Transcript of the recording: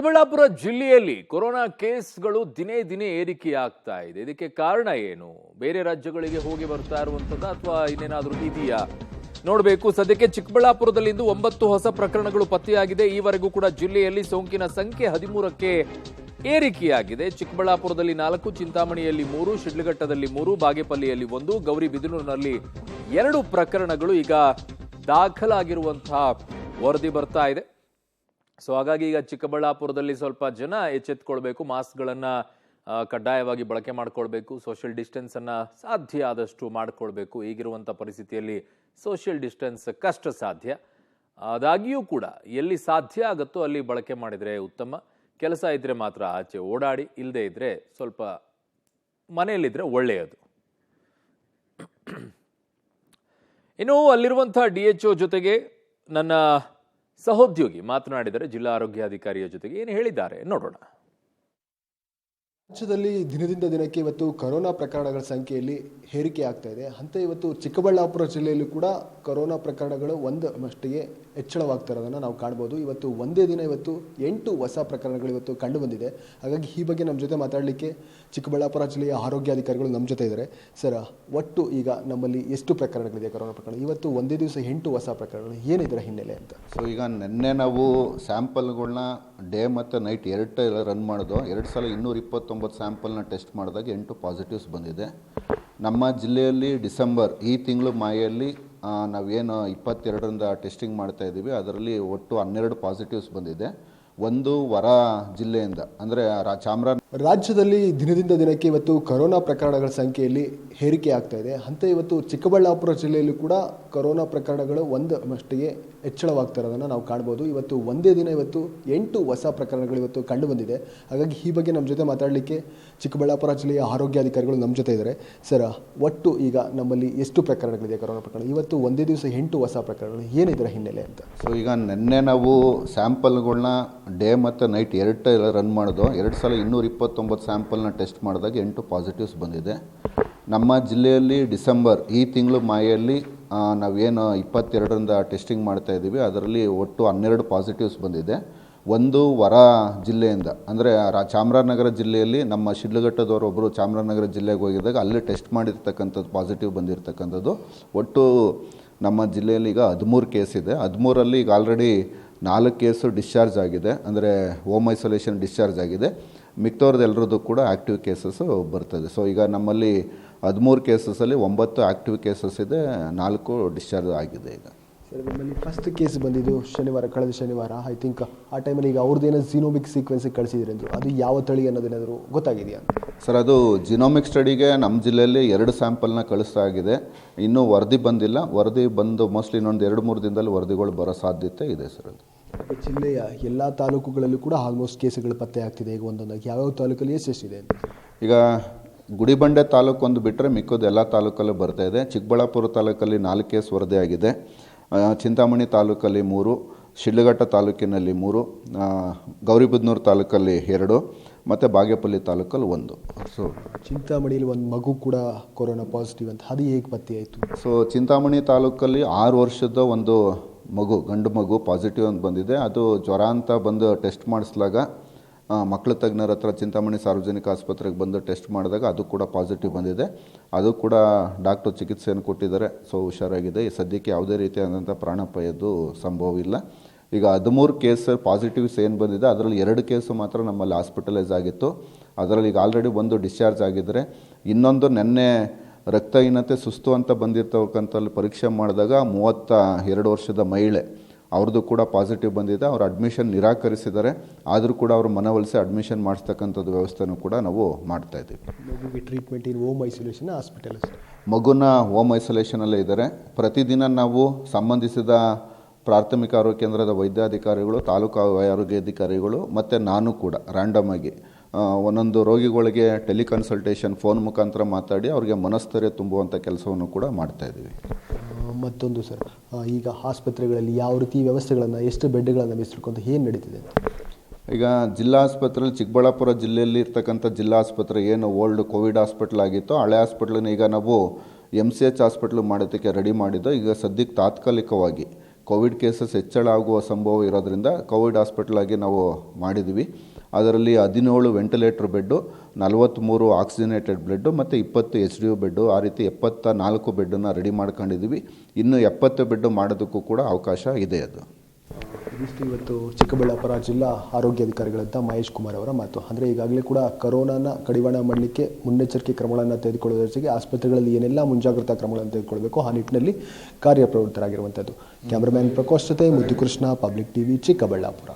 ಚಿಕ್ಕಬಳ್ಳಾಪುರ ಜಿಲ್ಲೆಯಲ್ಲಿ ಕೊರೋನಾ ಕೇಸ್ಗಳು ದಿನೇ ದಿನೇ ಏರಿಕೆಯಾಗ್ತಾ ಇದೆ. ಇದಕ್ಕೆ ಕಾರಣ ಏನು? ಬೇರೆ ರಾಜ್ಯಗಳಿಗೆ ಹೋಗಿ ಬರ್ತಾ ಇರುವಂತದ್ದು ಅಥವಾ ಇನ್ನೇನಾದ್ರೂ ಇದೆಯಾ ನೋಡಬೇಕು. ಸದ್ಯಕ್ಕೆ ಚಿಕ್ಕಬಳ್ಳಾಪುರದಲ್ಲಿ ಇಂದು 9 ಹೊಸ ಪ್ರಕರಣಗಳು ಪತ್ತೆಯಾಗಿದೆ. ಈವರೆಗೂ ಕೂಡ ಜಿಲ್ಲೆಯಲ್ಲಿ ಸೋಂಕಿನ ಸಂಖ್ಯೆ 13ಕ್ಕೆ ಏರಿಕೆಯಾಗಿದೆ. ಚಿಕ್ಕಬಳ್ಳಾಪುರದಲ್ಲಿ 4, ಚಿಂತಾಮಣಿಯಲ್ಲಿ 3, ಶಿಡ್ಲಘಟ್ಟದಲ್ಲಿ 3, ಬಾಗೇಪಲ್ಲಿಯಲ್ಲಿ 1, ಗೌರಿಬಿದನೂರಿನಲ್ಲಿ 2 ಪ್ರಕರಣಗಳು ಈಗ ದಾಖಲಾಗಿರುವಂತಹ ವರದಿ ಬರ್ತಾ ಇದೆ. ಸೊ ಹಾಗಾಗಿ ಈಗ ಚಿಕ್ಕಬಳ್ಳಾಪುರದಲ್ಲಿ ಸ್ವಲ್ಪ ಜನ ಎಚ್ಚೆತ್ತುಕೊಳ್ಬೇಕು. ಮಾಸ್ಕ್ಗಳನ್ನು ಕಡ್ಡಾಯವಾಗಿ ಬಳಕೆ ಮಾಡಿಕೊಳ್ಬೇಕು. ಸೋಷಿಯಲ್ ಡಿಸ್ಟೆನ್ಸ್ ಅನ್ನ ಸಾಧ್ಯ ಆದಷ್ಟು ಮಾಡಿಕೊಳ್ಬೇಕು. ಈಗಿರುವಂಥ ಪರಿಸ್ಥಿತಿಯಲ್ಲಿ ಸೋಷಿಯಲ್ ಡಿಸ್ಟೆನ್ಸ್ ಕಷ್ಟ ಸಾಧ್ಯ. ಆದಾಗಿಯೂ ಕೂಡ ಎಲ್ಲಿ ಸಾಧ್ಯ ಆಗುತ್ತೋ ಅಲ್ಲಿ ಬಳಕೆ ಮಾಡಿದರೆ ಉತ್ತಮ. ಕೆಲಸ ಇದ್ರೆ ಮಾತ್ರ ಆಚೆ ಓಡಾಡಿ, ಇಲ್ಲದೆ ಇದ್ರೆ ಸ್ವಲ್ಪ ಮನೆಯಲ್ಲಿದ್ರೆ ಒಳ್ಳೆಯದು. ಇನ್ನು ಅಲ್ಲಿರುವಂಥ DHO ಜೊತೆಗೆ ನನ್ನ ಸಹೋದ್ಯೋಗಿ ಮಾತನಾಡಿದರೆ ಜಿಲ್ಲಾ ಆರೋಗ್ಯಾಧಿಕಾರಿಯ ಜೊತೆಗೆ ಏನು ಹೇಳಿದ್ದಾರೆ ನೋಡೋಣ. ರಾಜ್ಯದಲ್ಲಿ ದಿನದಿಂದ ದಿನಕ್ಕೆ ಇವತ್ತು ಕೊರೋನಾ ಪ್ರಕರಣಗಳ ಸಂಖ್ಯೆಯಲ್ಲಿ ಏರಿಕೆ ಆಗ್ತಾ ಇದೆ. ಅಂತ ಇವತ್ತು ಚಿಕ್ಕಬಳ್ಳಾಪುರ ಜಿಲ್ಲೆಯಲ್ಲೂ ಕೂಡ ಕೊರೋನಾ ಪ್ರಕರಣಗಳು ಮಟ್ಟಿಗೆ ಹೆಚ್ಚಳವಾಗ್ತಾ ಇರೋದನ್ನು ನಾವು ಕಾಣ್ಬೋದು. ಇವತ್ತು ಒಂದೇ ದಿನ 8 ಹೊಸ ಪ್ರಕರಣಗಳು ಇವತ್ತು ಕಂಡು ಬಂದಿದೆ. ಹಾಗಾಗಿ ಈ ಬಗ್ಗೆ ನಮ್ಮ ಜೊತೆ ಮಾತಾಡಲಿಕ್ಕೆ ಚಿಕ್ಕಬಳ್ಳಾಪುರ ಜಿಲ್ಲೆಯ ಆರೋಗ್ಯಾಧಿಕಾರಿಗಳು ನಮ್ಮ ಜೊತೆ ಇದ್ದಾರೆ. ಸರ್, ಒಟ್ಟು ಈಗ ನಮ್ಮಲ್ಲಿ ಎಷ್ಟು ಪ್ರಕರಣಗಳಿದೆ ಕೊರೋನಾ ಪ್ರಕರಣ? ಇವತ್ತು ಒಂದೇ ದಿವಸ 8 ಹೊಸ ಪ್ರಕರಣಗಳು, ಏನಿದರ ಹಿನ್ನೆಲೆ ಅಂತ? ಸೊ ಈಗ ನಿನ್ನೆ ನಾವು ಸ್ಯಾಂಪಲ್ಗಳನ್ನ ಡೇ ಮತ್ತು ನೈಟ್ 2 ರನ್ ಮಾಡಿದ್ವು. 2 ಸಲ 229 ಸ್ಯಾಂಪಲ್ನ ಟೆಸ್ಟ್ ಮಾಡಿದಾಗ 8 ಪಾಸಿಟಿವ್ಸ್ ಬಂದಿದೆ. ನಮ್ಮ ಜಿಲ್ಲೆಯಲ್ಲಿ ಡಿಸೆಂಬರ್ ಈ ತಿಂಗಳು ಮಾಯಲ್ಲಿ ನಾವೇನು 22ರಿಂದ ಟೆಸ್ಟಿಂಗ್ ಮಾಡ್ತಾ ಇದ್ದೀವಿ, ಅದರಲ್ಲಿ ಒಟ್ಟು 12 ಪಾಸಿಟಿವ್ಸ್ ಬಂದಿದೆ. ಒಂದು ಹೊರ ಜಿಲ್ಲೆಯಿಂದ ಅಂದರೆ ರಾಜ್ಯದಲ್ಲಿ ದಿನದಿಂದ ದಿನಕ್ಕೆ ಇವತ್ತು ಕೊರೋನಾ ಪ್ರಕರಣಗಳ ಸಂಖ್ಯೆಯಲ್ಲಿ ಏರಿಕೆ ಆಗ್ತಾ ಇದೆ. ಅಂತ ಇವತ್ತು ಚಿಕ್ಕಬಳ್ಳಾಪುರ ಜಿಲ್ಲೆಯಲ್ಲೂ ಕೂಡ ಕೊರೋನಾ ಪ್ರಕರಣಗಳು ಮಟ್ಟಿಗೆ ಹೆಚ್ಚಳವಾಗ್ತಾ ಇರೋದನ್ನು ನಾವು ಕಾಣ್ಬೋದು. ಇವತ್ತು ಒಂದೇ ದಿನ 8 ಹೊಸ ಪ್ರಕರಣಗಳು ಇವತ್ತು ಕಂಡು ಬಂದಿದೆ. ಹಾಗಾಗಿ ಈ ಬಗ್ಗೆ ನಮ್ಮ ಜೊತೆ ಮಾತಾಡಲಿಕ್ಕೆ ಚಿಕ್ಕಬಳ್ಳಾಪುರ ಜಿಲ್ಲೆಯ ಆರೋಗ್ಯಾಧಿಕಾರಿಗಳು ನಮ್ಮ ಜೊತೆ ಇದ್ದಾರೆ. ಸರ್, ಒಟ್ಟು ಈಗ ನಮ್ಮಲ್ಲಿ ಎಷ್ಟು ಪ್ರಕರಣಗಳಿದೆ ಕೊರೋನಾ ಪ್ರಕರಣ? ಇವತ್ತು ಒಂದೇ ದಿವಸ 8 ಹೊಸ ಪ್ರಕರಣಗಳು, ಏನಿದರ ಹಿನ್ನೆಲೆ ಅಂತ? ಸೊ ಈಗ ನಿನ್ನೆ ನಾವು ಸ್ಯಾಂಪಲ್ಗಳನ್ನ ಡೇ ಮತ್ತು ನೈಟ್ 2 ರನ್ ಮಾಡಿದ್ವು. 2 ಸಲ 229 ಸ್ಯಾಂಪಲ್ನ ಟೆಸ್ಟ್ ಮಾಡಿದಾಗ 8 ಪಾಸಿಟಿವ್ಸ್ ಬಂದಿದೆ. ನಮ್ಮ ಜಿಲ್ಲೆಯಲ್ಲಿ ಡಿಸೆಂಬರ್ ಈ ತಿಂಗಳು ಮಾಯಲ್ಲಿ ನಾವೇನು 22ರಿಂದ ಟೆಸ್ಟಿಂಗ್ ಮಾಡ್ತಾ ಇದ್ದೀವಿ, ಅದರಲ್ಲಿ ಒಟ್ಟು 12 ಪಾಸಿಟಿವ್ಸ್ ಬಂದಿದೆ. ಒಂದು ಹೊರ ಜಿಲ್ಲೆಯಿಂದ ಅಂದರೆ ಚಾಮರಾಜನಗರ ಜಿಲ್ಲೆಯಲ್ಲಿ ನಮ್ಮ ಶಿಡ್ಲಘಟ್ಟದವರು ಒಬ್ಬರು ಚಾಮರಾಜನಗರ ಜಿಲ್ಲೆಗೆ ಹೋಗಿದ್ದಾಗ ಅಲ್ಲಿ ಟೆಸ್ಟ್ ಮಾಡಿರ್ತಕ್ಕಂಥದ್ದು ಪಾಸಿಟಿವ್ ಬಂದಿರತಕ್ಕಂಥದ್ದು. ಒಟ್ಟು ನಮ್ಮ ಜಿಲ್ಲೆಯಲ್ಲಿ ಈಗ 13 ಕೇಸ್ ಇದೆ. 13ರಲ್ಲಿ ಈಗ ಆಲ್ರೆಡಿ 4 ಕೇಸು ಡಿಸ್ಚಾರ್ಜ್ ಆಗಿದೆ, ಅಂದರೆ ಹೋಮ್ ಐಸೋಲೇಷನ್ ಡಿಸ್ಚಾರ್ಜ್ ಆಗಿದೆ. ಮಿಕ್ತವ್ರದ್ದು ಎಲ್ಲರದ್ದು ಕೂಡ ಆ್ಯಕ್ಟಿವ್ ಕೇಸಸ್ಸು ಬರ್ತದೆ. ಸೊ ಈಗ ನಮ್ಮಲ್ಲಿ 13 ಕೇಸಸಲ್ಲಿ 9 ಆ್ಯಕ್ಟಿವ್ ಕೇಸಸ್ ಇದೆ, 4 ಡಿಸ್ಚಾರ್ಜ್ ಆಗಿದೆ. ಈಗ ಸರ್, ನಮ್ಮಲ್ಲಿ ಫಸ್ಟ್ ಕೇಸ್ ಬಂದಿದ್ದು ಕಳೆದ ಶನಿವಾರ ಐ ಥಿಂಕ್. ಆ ಟೈಮಲ್ಲಿ ಈಗ ಅವ್ರದ್ದೇನೋ ಜಿನೋಮಿಕ್ ಸೀಕ್ವೆನ್ಸಿಗೆ ಕಳಿಸಿದ್ರೆ ಅಂದರು, ಅದು ಯಾವ ತಳಿ ಅನ್ನೋದೇನಾದರೂ ಗೊತ್ತಾಗಿದೆಯಾ? ಸರ್, ಅದು ಜಿನೋಮಿಕ್ ಸ್ಟಡಿಗೆ ನಮ್ಮ ಜಿಲ್ಲೆಯಲ್ಲಿ 2 ಸ್ಯಾಂಪಲ್ನ ಕಳಿಸ್ತಾ ಆಗಿದೆ. ಇನ್ನೂ ವರದಿ ಬಂದಿಲ್ಲ. ವರದಿ ಬಂದು ಮೋಸ್ಟ್ಲಿ ಇನ್ನೊಂದು 2-3 ದಿನದಲ್ಲಿ ವರದಿಗಳು ಬರೋ ಸಾಧ್ಯತೆ ಇದೆ ಸರ್. ಅದು ಜಿಲ್ಲೆಯ ಎಲ್ಲ ತಾಲೂಕುಗಳಲ್ಲೂ ಕೂಡ ಆಲ್ಮೋಸ್ಟ್ ಕೇಸುಗಳು ಪತ್ತೆ ಆಗ್ತಿದೆ. ಈಗ ಒಂದೊಂದಾಗಿ ಯಾವ್ಯಾವ ತಾಲೂಕಲ್ಲಿ ಎಷ್ಟಿದೆ ಅಂತ? ಈಗ ಗುಡಿಬಂಡೆ ತಾಲೂಕು ಒಂದು ಬಿಟ್ಟರೆ ಮಿಕ್ಕೋದು ಎಲ್ಲ ತಾಲೂಕಲ್ಲೂ ಬರ್ತಾ ಇದೆ. ಚಿಕ್ಕಬಳ್ಳಾಪುರ ತಾಲೂಕಲ್ಲಿ 4 ಕೇಸ್ ವರದಿಯಾಗಿದೆ. ಚಿಂತಾಮಣಿ ತಾಲೂಕಲ್ಲಿ 3, ಶಿಡ್ಲಘಟ್ಟ ತಾಲೂಕಿನಲ್ಲಿ 3, ಗೌರಿಬಿದನೂರು ತಾಲೂಕಲ್ಲಿ 2 ಮತ್ತು ಬಾಗೇಪಲ್ಲಿ ತಾಲೂಕಲ್ಲಿ 1. ಸೊ ಚಿಂತಾಮಣಿಯಲ್ಲಿ ಒಂದು ಮಗು ಕೂಡ ಕೊರೋನಾ ಪಾಸಿಟಿವ್ ಅಂತ, ಅದು ಹೇಗೆ ಪತ್ತೆ ಆಯಿತು? ಸೊ ಚಿಂತಾಮಣಿ ತಾಲೂಕಲ್ಲಿ 6 ವರ್ಷದ ಒಂದು ಮಗು, ಗಂಡು ಮಗು ಪಾಸಿಟಿವ್ ಅಂತ ಬಂದಿದೆ. ಅದು ಜ್ವರ ಅಂತ ಬಂದು ಟೆಸ್ಟ್ ಮಾಡಿಸ್ಲಾಗ ಮಕ್ಕಳ ತಜ್ಞರ ಹತ್ರ ಚಿಂತಾಮಣಿ ಸಾರ್ವಜನಿಕ ಆಸ್ಪತ್ರೆಗೆ ಬಂದು ಟೆಸ್ಟ್ ಮಾಡಿದಾಗ ಅದು ಕೂಡ ಪಾಸಿಟಿವ್ ಬಂದಿದೆ. ಅದು ಕೂಡ ಡಾಕ್ಟರ್ ಚಿಕಿತ್ಸೆಯನ್ನು ಕೊಟ್ಟಿದ್ದಾರೆ. ಸೊ ಹುಷಾರಾಗಿದೆ. ಸದ್ಯಕ್ಕೆ ಯಾವುದೇ ರೀತಿಯಾದಂಥ ಪ್ರಾಣಾಪಾಯದ್ದು ಸಂಭವ ಇಲ್ಲ. ಈಗ 13 ಕೇಸ್ ಪಾಸಿಟಿವ್ಸ್ ಏನು ಬಂದಿದೆ, ಅದರಲ್ಲಿ 2 ಕೇಸು ಮಾತ್ರ ನಮ್ಮಲ್ಲಿ ಹಾಸ್ಪಿಟಲೈಸ್ ಆಗಿತ್ತು. ಅದರಲ್ಲಿ ಈಗ ಆಲ್ರೆಡಿ 1 ಡಿಸ್ಚಾರ್ಜ್ ಆಗಿದ್ದರೆ, ಇನ್ನೊಂದು ನಿನ್ನೆ ರಕ್ತಹೀನತೆ ಸುಸ್ತು ಅಂತ ಬಂದಿರ್ತಕ್ಕಂಥಲ್ಲಿ ಪರೀಕ್ಷೆ ಮಾಡಿದಾಗ 32 ವರ್ಷದ ಮಹಿಳೆ, ಅವ್ರದ್ದು ಕೂಡ ಪಾಸಿಟಿವ್ ಬಂದಿದೆ. ಅವ್ರು ಅಡ್ಮಿಷನ್ ನಿರಾಕರಿಸಿದ್ದಾರೆ. ಆದರೂ ಕೂಡ ಅವರು ಮನವೊಲಿಸಿ ಅಡ್ಮಿಷನ್ ಮಾಡಿಸ್ತಕ್ಕಂಥದ್ದು ವ್ಯವಸ್ಥೆನೂ ಕೂಡ ನಾವು ಮಾಡ್ತಾಯಿದ್ದೀವಿ. ಮಗುಗೆ ಟ್ರೀಟ್ಮೆಂಟ್ ಇನ್ ಹೋಮ್ ಐಸೋಲೇಷನ್ ಹಾಸ್ಪಿಟಲ್? ಮಗುನ ಹೋಮ್ ಐಸೋಲೇಷನಲ್ಲೇ ಇದ್ದಾರೆ. ಪ್ರತಿದಿನ ನಾವು ಸಂಬಂಧಿಸಿದ ಪ್ರಾಥಮಿಕ ಆರೋಗ್ಯ ಕೇಂದ್ರದ ವೈದ್ಯಾಧಿಕಾರಿಗಳು, ತಾಲೂಕು ಆರೋಗ್ಯಾಧಿಕಾರಿಗಳು ಮತ್ತು ನಾನು ಕೂಡ ರ್ಯಾಂಡಮ್ ಆಗಿ ಒಂದೊಂದು ರೋಗಿಗಳಿಗೆ ಟೆಲಿಕನ್ಸಲ್ಟೇಷನ್ ಫೋನ್ ಮುಖಾಂತರ ಮಾತಾಡಿ ಅವ್ರಿಗೆ ಮನಸ್ಥೈರ್ಯ ತುಂಬುವಂಥ ಕೆಲಸವನ್ನು ಕೂಡ ಮಾಡ್ತಾಯಿದ್ದೀವಿ. ಮತ್ತೊಂದು ಸರ್, ಈಗ ಆಸ್ಪತ್ರೆಗಳಲ್ಲಿ ಯಾವ ರೀತಿ ವ್ಯವಸ್ಥೆಗಳನ್ನು, ಎಷ್ಟು ಬೆಡ್ಗಳನ್ನು ಮೀಸಲಿಟ್ಕೊಂಡು ಏನು ನಡೀತಿದೆ? ಈಗ ಜಿಲ್ಲಾ ಆಸ್ಪತ್ರೆಯಲ್ಲಿ ಚಿಕ್ಕಬಳ್ಳಾಪುರ ಜಿಲ್ಲೆಯಲ್ಲಿ ಇರ್ತಕ್ಕಂಥ ಜಿಲ್ಲಾ ಆಸ್ಪತ್ರೆ ಏನು ಓಲ್ಡ್ ಕೋವಿಡ್ ಹಾಸ್ಪಿಟ್ಲ್ ಆಗಿತ್ತು, ಹಳೆ ಹಾಸ್ಪಿಟ್ಲನ್ನ ಈಗ ನಾವು MCH ಹಾಸ್ಪಿಟ್ಲು ಮಾಡೋದಕ್ಕೆ ರೆಡಿ ಮಾಡಿದ್ದು. ಈಗ ಸದ್ಯಕ್ಕೆ ತಾತ್ಕಾಲಿಕವಾಗಿ ಕೋವಿಡ್ ಕೇಸಸ್ ಹೆಚ್ಚಳ ಆಗುವ ಸಂಭವ ಇರೋದ್ರಿಂದ ಕೋವಿಡ್ ಹಾಸ್ಪಿಟಲ್ ಆಗಿ ನಾವು ಮಾಡಿದ್ವಿ. ಅದರಲ್ಲಿ 17 ವೆಂಟಿಲೇಟರ್ ಬೆಡ್ಡು, 43 ಆಕ್ಸಿಜನೇಟೆಡ್ ಬೆಡ್ಡು ಮತ್ತು 20 HDU ಬೆಡ್ಡು, ಆ ರೀತಿ 74 ಬೆಡ್ಡನ್ನು ರೆಡಿ ಮಾಡ್ಕೊಂಡಿದ್ದೀವಿ. ಇನ್ನು 70 ಬೆಡ್ಡು ಮಾಡೋದಕ್ಕೂ ಕೂಡ ಅವಕಾಶ ಇದೆ. ಅದು ಇದಿಷ್ಟು ಇವತ್ತು ಚಿಕ್ಕಬಳ್ಳಾಪುರ ಜಿಲ್ಲಾ ಆರೋಗ್ಯಾಧಿಕಾರಿಗಳಂತ ಮಹೇಶ್ ಕುಮಾರ್ ಅವರ ಮಾತು. ಅಂದರೆ ಈಗಾಗಲೇ ಕೂಡ ಕೊರೋನಾನ ಕಡಿವಾಣ ಮಾಡಲಿಕ್ಕೆ ಮುನ್ನೆಚ್ಚರಿಕೆ ಕ್ರಮಗಳನ್ನು ತೆಗೆದುಕೊಳ್ಳುವ ಜೊತೆಗೆ ಆಸ್ಪತ್ರೆಗಳಲ್ಲಿ ಏನೆಲ್ಲ ಮುಂಜಾಗ್ರತಾ ಕ್ರಮಗಳನ್ನು ತೆಗೆದುಕೊಳ್ಳಬೇಕು ಆ ನಿಟ್ಟಿನಲ್ಲಿ ಕಾರ್ಯಪ್ರವೃತ್ತರಾಗಿರುವಂಥದ್ದು. ಕ್ಯಾಮ್ರಾಮ್ಯಾನ್ ಪ್ರಕಾಶ್ ಜೊತೆ ಮುದ್ದುಕೃಷ್ಣ, ಪಬ್ಲಿಕ್ ಟಿವಿ, ಚಿಕ್ಕಬಳ್ಳಾಪುರ.